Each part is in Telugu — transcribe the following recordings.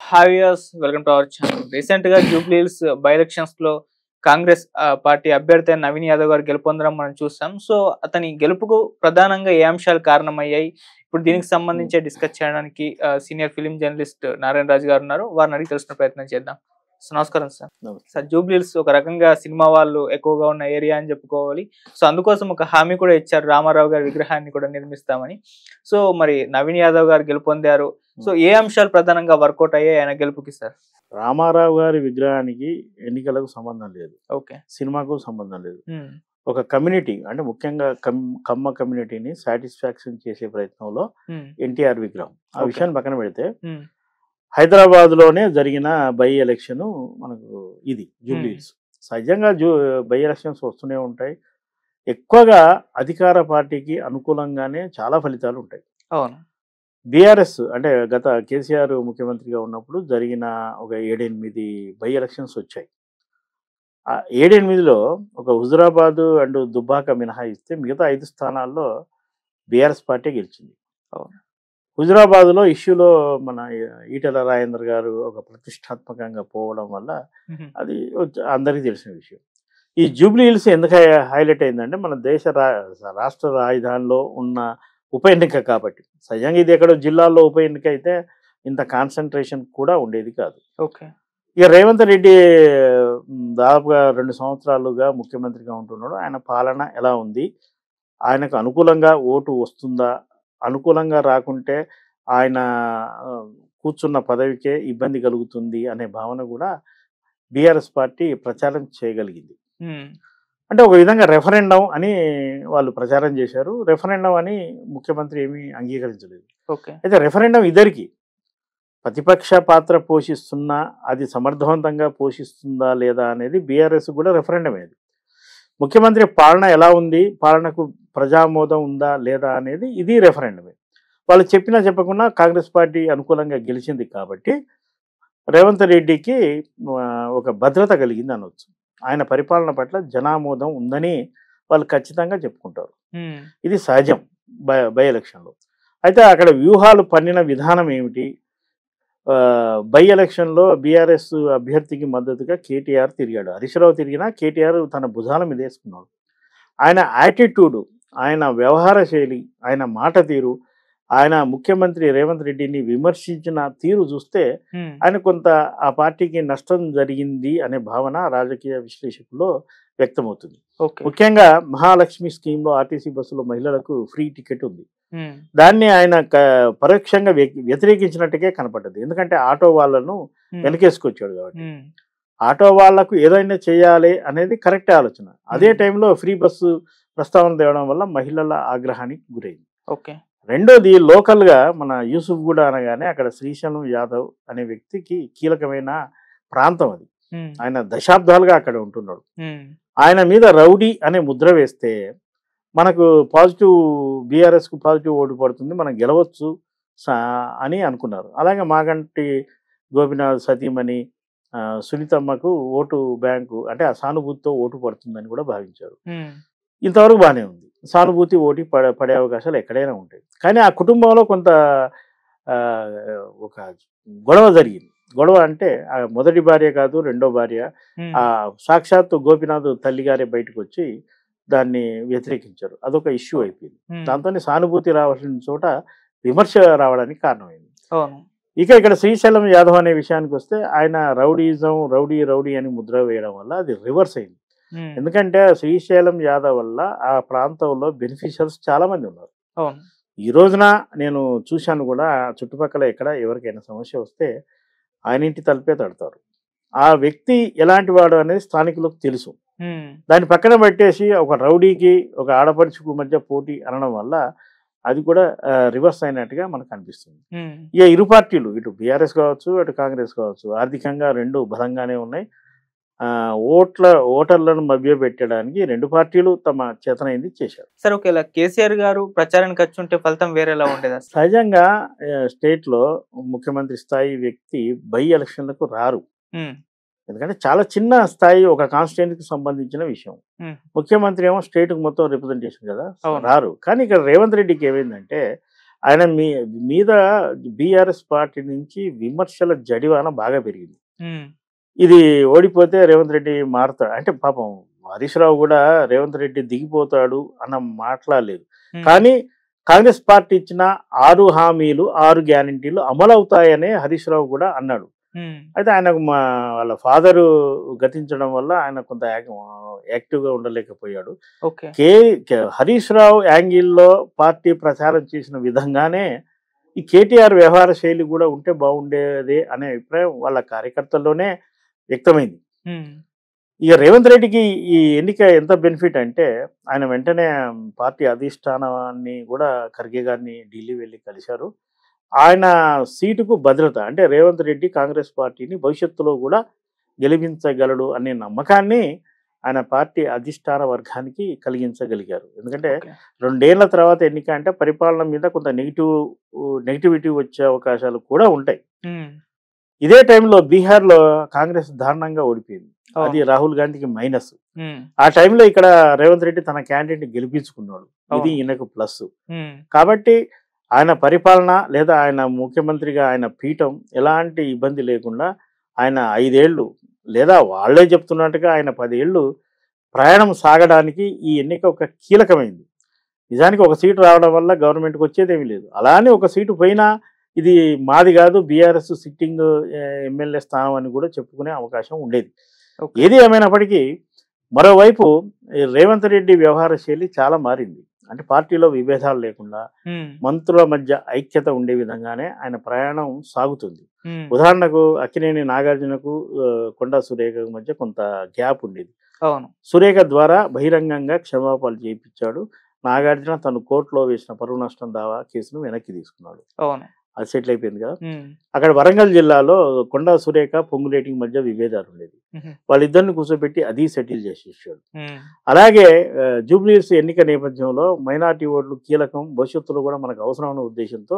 Hi viewers, welcome to our channel. Recent గా జూబ్లీ హిల్స్ బై ఎలక్షన్స్ లో కాంగ్రెస్ పార్టీ అభ్యర్థి అయిన నవీన్ యాదవ్ గారు గెలుపొందడం మనం చూస్తాం. సో అతని గెలుపుకు ప్రధానంగా ఏ అంశాలు కారణమయ్యాయి, ఇప్పుడు దీనికి సంబంధించి డిస్కస్ చేయడానికి సీనియర్ ఫిలిం జర్నలిస్ట్ నారాయణ రాజు గారు ఉన్నారు. వారిని అడిగి తెలుసుకునే ప్రయత్నం చేద్దాం. సో నమస్కారం సార్. సార్, జూబ్లీ హిల్స్ ఒక రకంగా సినిమా వాళ్ళు ఎక్కువగా ఉన్న ఏరియా అని చెప్పుకోవాలి. సో అందుకోసం ఒక హామీ కూడా ఇచ్చారు, రామారావు గారి విగ్రహాన్ని కూడా నిర్మిస్తామని. సో మరి నవీన్ యాదవ్ గారు గెలుపొందారు. సో ఏ అంశాలు ప్రధానంగా వర్కౌట్ అయ్యాయి ఆయన గెలుపుకి సార్? రామారావు గారి విగ్రహానికి ఎన్నికలకు సంబంధం లేదు, ఓకే, సినిమాకు సంబంధం లేదు. ఒక కమ్యూనిటీ అంటే ముఖ్యంగా కమ్మ కమ్యూనిటీని సాటిస్ఫాక్షన్ చేసే ప్రయత్నంలో ఎన్టీఆర్ విగ్రహం. ఆ విషయాన్ని పక్కన పెడితే హైదరాబాద్ లోనే జరిగిన బై ఎలక్షన్ మనకు ఇది జూబ్లీ హిల్స్. సహజంగా బై ఎలక్షన్స్ వస్తూనే ఉంటాయి. ఎక్కువగా అధికార పార్టీకి అనుకూలంగానే చాలా ఫలితాలు ఉంటాయి. అవును. బీఆర్ఎస్ అంటే గత కేసీఆర్ ముఖ్యమంత్రిగా ఉన్నప్పుడు జరిగిన ఒక 7-8 బై ఎలక్షన్స్ వచ్చాయి. ఆ 7-8లో ఒక హుజురాబాద్ అండ్ దుబ్బాక మినహాయిస్తే మిగతా 5 స్థానాల్లో బీఆర్ఎస్ పార్టీ గెలిచింది. హుజురాబాద్లో ఇష్యూలో మన ఈటెల రాజేందర్ గారు ఒక ప్రతిష్టాత్మకంగా పోవడం వల్ల అది అందరికీ తెలిసిన విషయం. ఈ జూబ్లీ హిల్స్ ఎందుకు హైలైట్ అయిందంటే మన దేశ రాష్ట్ర రాజధానిలో ఉన్న ఉప ఎన్నిక కాబట్టి. సహజంగా ఇది ఎక్కడో జిల్లాల్లో ఉప ఎన్నిక అయితే ఇంత కాన్సన్ట్రేషన్ కూడా ఉండేది కాదు. ఓకే. ఇక రేవంత్ రెడ్డి దాదాపుగా 2 సంవత్సరాలుగా ముఖ్యమంత్రిగా ఉంటున్నాడు. ఆయన పాలన ఎలా ఉంది, ఆయనకు అనుకూలంగా ఓటు వస్తుందా, అనుకూలంగా రాకుంటే ఆయన కూర్చున్న పదవికే ఇబ్బంది కలుగుతుంది అనే భావన కూడా బీఆర్ఎస్ పార్టీ ప్రచారం చేయగలిగింది. అంటే ఒక విధంగా రెఫరెండం అని వాళ్ళు ప్రచారం చేశారు. రెఫరెండం అని ముఖ్యమంత్రి ఏమీ అంగీకరించలేదు. అయితే రెఫరెండం ఇద్దరికి ప్రతిపక్ష పాత్ర పోషిస్తున్నా అది సమర్థవంతంగా పోషిస్తుందా లేదా అనేది బీఆర్ఎస్ కూడా రెఫరెండం ఏది. ముఖ్యమంత్రి పాలన ఎలా ఉంది, పాలనకు ప్రజామోదం ఉందా లేదా అనేది ఇది రెఫరెండమే. వాళ్ళు చెప్పినా చెప్పకుండా కాంగ్రెస్ పార్టీ అనుకూలంగా గెలిచింది కాబట్టి రేవంత్ రెడ్డికి ఒక భద్రత కలిగింది అనవచ్చు. ఆయన పరిపాలన పట్ల జనామోదం ఉందని వాళ్ళు ఖచ్చితంగా చెప్పుకుంటారు. ఇది సహజం బై ఎలక్షన్లో. అయితే అక్కడ వ్యూహాలు పన్నిన విధానం ఏమిటి? బై ఎలక్షన్లో బీఆర్ఎస్ అభ్యర్థికి మద్దతుగా కేటీఆర్ తిరిగాడు. హరీష్ రావు తిరిగినా కేటీఆర్ తన భుజాల మీద వేసుకున్నాడు. ఆయన యాటిట్యూడు, ఆయన వ్యవహార శైలి, ఆయన మాట తీరు, ఆయన ముఖ్యమంత్రి రేవంత్ రెడ్డిని విమర్శించిన తీరు చూస్తే ఆయన కొంత ఆ పార్టీకి నష్టం జరిగింది అనే భావన రాజకీయ విశ్లేషకుల్లో వ్యక్తమవుతుంది. ముఖ్యంగా మహాలక్ష్మి స్కీమ్లో ఆర్టీసీ బస్సులో మహిళలకు ఫ్రీ టికెట్ ఉంది. దాన్ని ఆయన పరోక్షంగా వ్యతిరేకించినట్టుగా కనపడ్డది. ఎందుకంటే ఆటో వాళ్ళను వెనకేసుకొచ్చాడు కాబట్టి. ఆటో వాళ్లకు ఏదైనా చేయాలి అనేది కరెక్ట్ ఆలోచన. అదే టైంలో ఫ్రీ బస్సు ప్రస్తావన తేవడం వల్ల మహిళల ఆగ్రహానికి గురైంది. ఓకే. రెండోది, లోకల్గా మన యూసుఫ్ కూడా అనగానే అక్కడ శ్రీశైలం యాదవ్ అనే వ్యక్తికి కీలకమైన ప్రాంతం అది. ఆయన దశాబ్దాలుగా అక్కడ ఉంటున్నాడు. ఆయన మీద రౌడీ అనే ముద్ర వేస్తే మనకు పాజిటివ్, బీఆర్ఎస్కు పాజిటివ్ ఓటు పడుతుంది, మనం గెలవచ్చు అని అనుకున్నారు. అలాగే మాగంటి గోపినాథ్ సతీమణి సునీతమ్మకు ఓటు బ్యాంకు అంటే ఆ సానుభూతితో ఓటు పడుతుందని కూడా భావించారు. ఇంతవరకు బాగానే ఉంది. సానుభూతి ఓటు పడే అవకాశాలు ఎక్కడైనా ఉంటాయి. కానీ ఆ కుటుంబంలో కొంత ఒక గొడవ జరిగింది. గొడవ అంటే ఆ మొదటి భార్య కాదు, రెండో భార్య, ఆ సాక్షాత్తు గోపినాథ్ తల్లిగారే బయటకు వచ్చి దాన్ని వ్యతిరేకించారు. అదొక ఇష్యూ అయిపోయింది. దాంతో సానుభూతి రావాల్సిన చోట విమర్శ రావడానికి కారణమైంది. ఇక ఇక్కడ శ్రీశైలం యాదవ్ అనే విషయానికి వస్తే ఆయన రౌడీజం, రౌడీ అని ముద్ర వేయడం వల్ల అది రివర్స్ అయింది. ఎందుకంటే శ్రీశైలం యాదవ్ వల్ల ఆ ప్రాంతంలో బెనిఫిషియర్స్ చాలా మంది ఉన్నారు. ఈ రోజున నేను చూశాను కూడా, చుట్టుపక్కల ఎక్కడ ఎవరికైనా సమస్య వస్తే ఆయన ఇంటి తలుపే తడతారు. ఆ వ్యక్తి ఎలాంటి వాడు అనేది స్థానికులకు తెలుసు. దాన్ని పక్కన పెట్టేసి ఒక రౌడీకి ఒక ఆడపడుచుకు మధ్య పోటీ అనడం వల్ల అది కూడా రివర్స్ అయినట్టుగా మనకు అనిపిస్తుంది. ఇక ఇరు పార్టీలు, ఇటు బీఆర్ఎస్ కావచ్చు, అటు కాంగ్రెస్ కావచ్చు, ఆర్థికంగా రెండు బలంగానే ఉన్నాయి. ఓటర్లను మభ్యపెట్టడానికి 2 పార్టీలు తమ చేతనైంది చేశారు. సార్, ఒకవేళ కేసీఆర్ గారు ప్రచారానికి వచ్చి ఉంటే ఫలితం వేరేలా ఉండేది? సహజంగా స్టేట్లో ముఖ్యమంత్రి స్థాయి వ్యక్తి బై ఎలక్షన్లకు రారు. ఎందుకంటే చాలా చిన్న స్థాయి, ఒక కాన్స్టిట్యూన్సీకి సంబంధించిన విషయం. ముఖ్యమంత్రి ఏమో స్టేట్కి మొత్తం రిప్రజెంటేషన్ కదా, రారు. కానీ ఇక్కడ రేవంత్ రెడ్డికి ఏమైందంటే ఆయన మీద బీఆర్ఎస్ పార్టీ నుంచి విమర్శల జడివాన బాగా పెరిగింది. ఉమ్, ఇది ఓడిపోతే రేవంత్ రెడ్డి మారుతాడు అంటే పాపం హరీష్ రావు కూడా రేవంత్ రెడ్డి దిగిపోతాడు అన్న మాట్లాడలేదు. ఉమ్, కానీ కాంగ్రెస్ పార్టీ ఇచ్చిన 6 హామీలు 6 గ్యారంటీలు అమలవుతాయనే హరీష్ రావు కూడా అన్నాడు. ఉమ్, అయితే ఆయనకు వాళ్ళ ఫాదరు గతించడం వల్ల ఆయన కొంత యాక్టివ్గా ఉండలేకపోయాడు. ఓకే. హరీష్ రావు యాంగిల్లో పార్టీ ప్రచారం చేసిన విధంగానే ఈ కేటీఆర్ వ్యవహార శైలి కూడా ఉంటే బాగుండేది అనే అభిప్రాయం వాళ్ళ కార్యకర్తల్లోనే వ్యక్తమైంది. ఉమ్, ఇక రేవంత్ రెడ్డికి ఈ ఎన్నిక ఎంత బెనిఫిట్ అంటే ఆయన వెంటనే పార్టీ అధిష్టానాన్ని కూడా ఖర్గే గారిని ఢిల్లీ వెళ్ళి కలిశారు. ఆయన సీటుకు భద్రత అంటే రేవంత్ రెడ్డి కాంగ్రెస్ పార్టీని భవిష్యత్తులో కూడా గెలిపించగలడు అనే నమ్మకాన్ని ఆయన పార్టీ అధిష్టాన వర్గానికి కలిగించగలిగారు. ఎందుకంటే ఓకే. 2 ఏళ్ల తర్వాత ఎన్నిక అంటే పరిపాలన మీద కొంత నెగిటివిటీ వచ్చే అవకాశాలు కూడా ఉంటాయి. ఉమ్, ఇదే టైంలో బీహార్లో కాంగ్రెస్ దారుణంగా ఓడిపోయింది. అది అవును. రాహుల్ గాంధీకి మైనస్. ఉమ్, ఆ టైంలో ఇక్కడ రేవంత్ రెడ్డి తన క్యాండిడేట్ని గెలిపించుకున్నాడు. ఇది అవును. ఈయనకు ప్లస్. ఉమ్, కాబట్టి ఆయన పరిపాలన లేదా ఆయన ముఖ్యమంత్రిగా ఆయన పీఠం ఎలాంటి ఇబ్బంది లేకుండా ఆయన 5 ఏళ్ళు లేదా వాళ్ళే చెప్తున్నట్టుగా ఆయన 10 ఏళ్ళు ప్రయాణం సాగడానికి ఈ ఎన్నిక ఒక కీలకమైంది. నిజానికి ఒక సీటు రావడం వల్ల గవర్నమెంట్కి వచ్చేదేమీ లేదు. అలానే ఒక సీటు పోయినా ఇది మాది కాదు బీఆర్ఎస్ సిట్టింగ్ ఎమ్మెల్యే స్థానం అని కూడా చెప్పుకునే అవకాశం ఉండేది. ఓకే. ఏది ఏమైనప్పటికీ మరోవైపు ఈ రేవంత్ రెడ్డి వ్యవహార శైలి చాలా మారింది. అంటే పార్టీలో విభేదాలు లేకుండా ఉమ్, మంత్రుల మధ్య ఐక్యత ఉండే విధంగానే ఆయన ప్రయాణం సాగుతుంది. ఉమ్, ఉదాహరణకు అక్కినేని నాగార్జునకు కొండా సురేఖ మధ్య కొంత గ్యాప్ ఉండేది. అవును. సురేఖ ద్వారా బహిరంగంగా క్షమాపణలు చేయించాడు. నాగార్జున తను కోర్టులో వేసిన పరువు నష్టం దావా కేసును వెనక్కి తీసుకున్నాడు. అవును. అది సెటిల్ అయిపోయింది కదా. ఉమ్, అక్కడ వరంగల్ జిల్లాలో కొండా సురేఖ పొంగులేటి మధ్య విభేదాలు ఉండేది. ఉహు, వాళ్ళిద్దరిని కూర్చోబెట్టి అది సెటిల్ చేసేసాడు. ఉమ్, అలాగే జూబ్లీహిల్స్ ఎన్నిక నేపథ్యంలో మైనార్టీ ఓట్లు కీలకం, భవిష్యత్తులో కూడా మనకు అవసరం అన్న ఉద్దేశంతో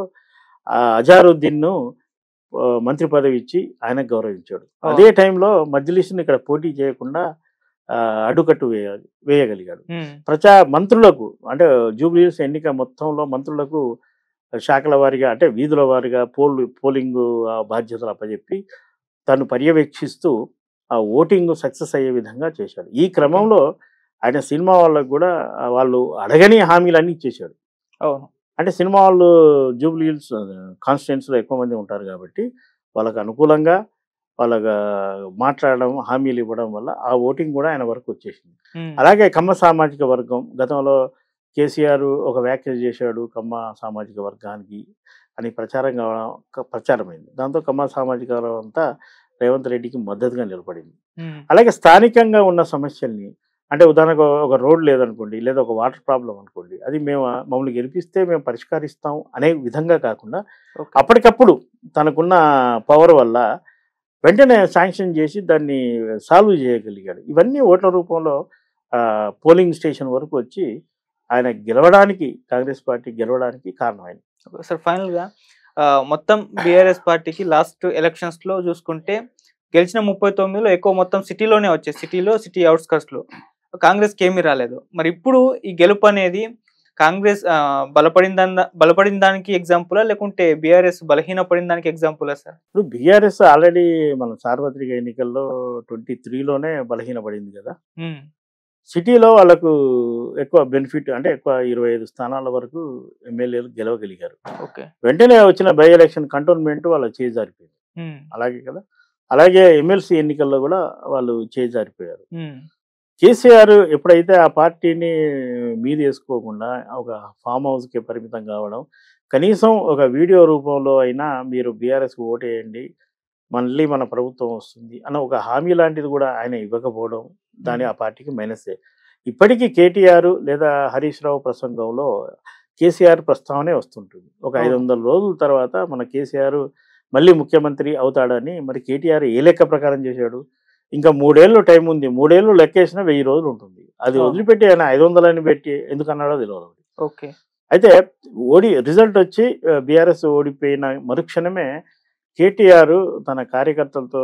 అజారుద్దీన్ను మంత్రి పదవి ఇచ్చి ఆయనకు గౌరవించాడు. అదే టైంలో మజ్లిస్ని ఇక్కడ పోటీ చేయకుండా అడ్డుకట్టు వేయగలిగాడు. ఉమ్, మంత్రులకు అంటే జూబ్లీహిల్స్ ఎన్నిక మొత్తంలో మంత్రులకు శాఖల వారీగా అంటే వీధుల వారీగా పోలింగ్ బాధ్యతలు అప్పచెప్పి తను పర్యవేక్షిస్తూ ఆ ఓటింగ్ సక్సెస్ అయ్యే విధంగా చేశాడు. ఈ క్రమంలో ఆయన సినిమా వాళ్ళకు కూడా వాళ్ళు అడగని హామీలన్నీ ఇచ్చేశాడు. అవును. అంటే సినిమా వాళ్ళు జూబ్లీహిల్స్ కాన్స్టిట్యుయెన్సీలో ఎక్కువ మంది ఉంటారు కాబట్టి వాళ్ళకు అనుకూలంగా వాళ్ళగా మాట్లాడడం, హామీలు ఇవ్వడం వల్ల ఆ ఓటింగ్ కూడా ఆయన వరకు వచ్చేసింది. ఉమ్, అలాగే కమ్మ సామాజిక వర్గం గతంలో కేసీఆర్ ఒక వ్యాఖ్యలు చేశాడు కమ్మ సామాజిక వర్గానికి అని ప్రచారమైంది. దాంతో కమ్మ సామాజిక వర్గం అంతా రేవంత్ రెడ్డికి మద్దతుగా నిలబడింది. ఉమ్, అలాగే స్థానికంగా ఉన్న సమస్యల్ని అంటే ఉదాహరణకు ఒక రోడ్ లేదనుకోండి లేదా ఒక వాటర్ ప్రాబ్లం అనుకోండి, అది మమ్మల్ని గెలిపిస్తే మేము పరిష్కరిస్తాం అనే విధంగా కాకుండా ఓకే. అప్పటికప్పుడు తనకున్న పవర్ వల్ల వెంటనే శాంక్షన్ చేసి దాన్ని సాల్వ్ చేయగలిగాడు. ఇవన్నీ ఓట్ల రూపంలో పోలింగ్ స్టేషన్ వరకు వచ్చి ఆయన గెలవడానికి కాంగ్రెస్ పార్టీ గెలవడానికి కారణమైంది. సార్ ఫైనల్గా మొత్తం బీఆర్ఎస్ పార్టీకి లాస్ట్ ఎలక్షన్స్లో చూసుకుంటే గెలిచిన 39లో ఎక్కువ మొత్తం సిటీలోనే వచ్చాయి. సిటీ అవుట్స్కట్స్లో కాంగ్రెస్కి ఏమీ రాలేదు. మరి ఇప్పుడు ఈ గెలుపు అనేది కాంగ్రెస్ బలపడిన దానికి ఎగ్జాంపులా లేకుంటే బీఆర్ఎస్ బలహీనపడిన దానికి ఎగ్జాంపులా సార్? ఇప్పుడు బీఆర్ఎస్ ఆల్రెడీ మన సార్వత్రిక ఎన్నికల్లో 23లోనే బలహీనపడింది కదా. సిటీలో వాళ్ళకు ఎక్కువ బెనిఫిట్ అంటే ఎక్కువ 25 స్థానాల వరకు ఎమ్మెల్యేలు గెలవగలిగారు. ఓకే. వెంటనే వచ్చిన బై ఎలక్షన్ కంటోన్మెంట్ వాళ్ళ చేజారిపోయింది. అలాగే కదా. అలాగే ఎమ్మెల్సీ ఎన్నికల్లో కూడా వాళ్ళు చేజారిపోయారు. కేసీఆర్ ఎప్పుడైతే ఆ పార్టీని మీద వేసుకోకుండా ఒక ఫామ్ హౌస్కి పరిమితం కావడం, కనీసం ఒక వీడియో రూపంలో అయినా మీరు బీఆర్ఎస్కి ఓటేయండి మళ్ళీ మన ప్రభుత్వం వస్తుంది అన్న ఒక హామీ లాంటిది కూడా ఆయన ఇవ్వకపోవడం దాని ఆ పార్టీకి మైనసే. ఇప్పటికీ కేటీఆర్ లేదా హరీష్ రావు ప్రసంగంలో కేసీఆర్ ప్రస్తావనే వస్తుంటుంది. ఒక 500 రోజుల తర్వాత మన కేసీఆర్ మళ్ళీ ముఖ్యమంత్రి అవుతాడని. మరి కేటీఆర్ ఏ లెక్క ప్రకారం చేశాడు? ఇంకా 3 ఏళ్ళు టైం ఉంది. 3 ఏళ్ళు లెక్కేసిన 1000 రోజులు ఉంటుంది. అది వదిలిపెట్టి ఆయన 500 అని పెట్టి ఎందుకు అన్నాడో తెలియదు. ఓకే. అయితే రిజల్ట్ వచ్చి బీఆర్ఎస్ ఓడిపోయిన మరుక్షణమే కేటీఆర్ తన కార్యకర్తలతో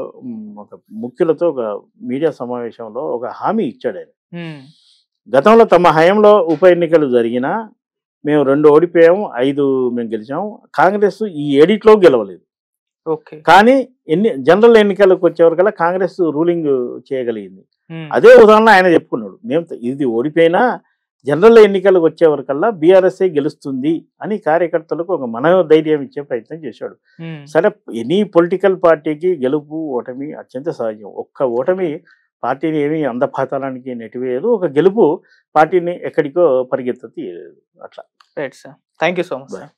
ఒక ముఖ్యులతో ఒక మీడియా సమావేశంలో ఒక హామీ ఇచ్చాడు. ఆయన గతంలో తమ హయాంలో ఉప ఎన్నికలు జరిగినా మేము 2 ఓడిపోయాము, 5 మేము గెలిచాము. కాంగ్రెస్ ఈ 7లో గెలవలేదు. ఓకే. కానీ జనరల్ ఎన్నికలకు వచ్చేవరకల్లా కాంగ్రెస్ రూలింగ్ చేయగలిగింది. ఉమ్. అదే ఉదాహరణ ఆయన చెప్పుకున్నాడు. మేము ఇది ఓడిపోయినా జనరల్ ఎన్నికలకు వచ్చేవరకల్లా బీఆర్ఎస్ఏ గెలుస్తుంది అని కార్యకర్తలకు ఒక మనోధైర్యం ఇచ్చే ప్రయత్నం చేశాడు. ఉమ్. సరే, ఎనీ పొలిటికల్ పార్టీకి గెలుపు ఓటమి అత్యంత సహజం. ఒక్క ఓటమి పార్టీని ఏమీ అందపాతాలానికి నెట్టివేయదు. ఒక గెలుపు పార్టీని ఎక్కడికో పరిగెత్తదు. అట్లా. Right sir, thank you so much sir.